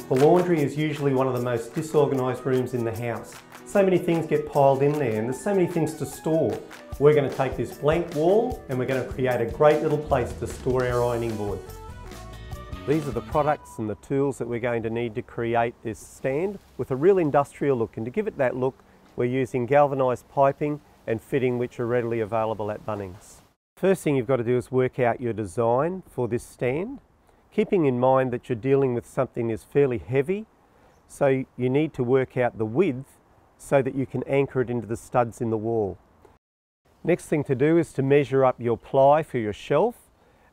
The laundry is usually one of the most disorganised rooms in the house. So many things get piled in there and there's so many things to store. We're going to take this blank wall and we're going to create a great little place to store our ironing board. These are the products and the tools that we're going to need to create this stand with a real industrial look, and to give it that look we're using galvanised piping and fitting which are readily available at Bunnings. First thing you've got to do is work out your design for this stand, keeping in mind that you're dealing with something that's fairly heavy, so you need to work out the width so that you can anchor it into the studs in the wall. Next thing to do is to measure up your ply for your shelf.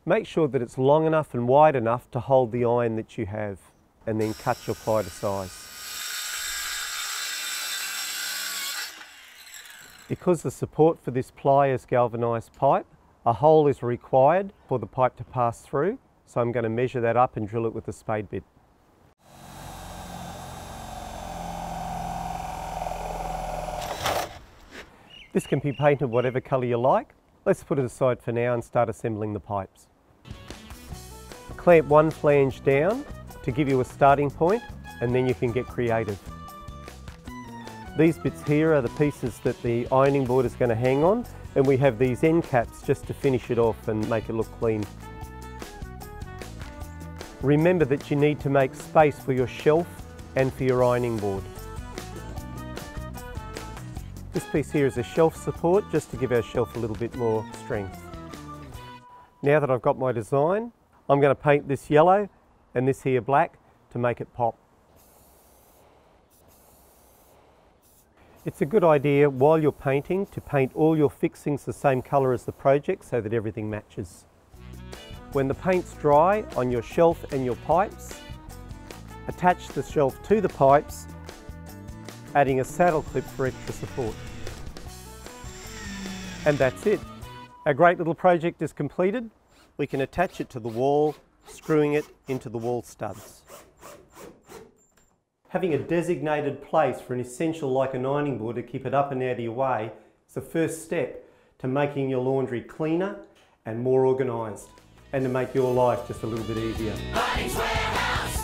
Make sure that it's long enough and wide enough to hold the iron that you have, and then cut your ply to size. Because the support for this ply is galvanised pipe, a hole is required for the pipe to pass through, so I'm going to measure that up and drill it with a spade bit. This can be painted whatever colour you like. Let's put it aside for now and start assembling the pipes. Clamp one flange down to give you a starting point, and then you can get creative. These bits here are the pieces that the ironing board is going to hang on, and we have these end caps just to finish it off and make it look clean. Remember that you need to make space for your shelf and for your ironing board. This piece here is a shelf support, just to give our shelf a little bit more strength. Now that I've got my design, I'm going to paint this yellow and this here black to make it pop. It's a good idea while you're painting to paint all your fixings the same colour as the project so that everything matches. When the paint's dry on your shelf and your pipes, attach the shelf to the pipes, adding a saddle clip for extra support. And that's it. Our great little project is completed. We can attach it to the wall, screwing it into the wall studs. Having a designated place for an essential like an ironing board to keep it up and out of your way is the first step to making your laundry cleaner and more organised, and to make your life just a little bit easier. Bunnings Warehouse.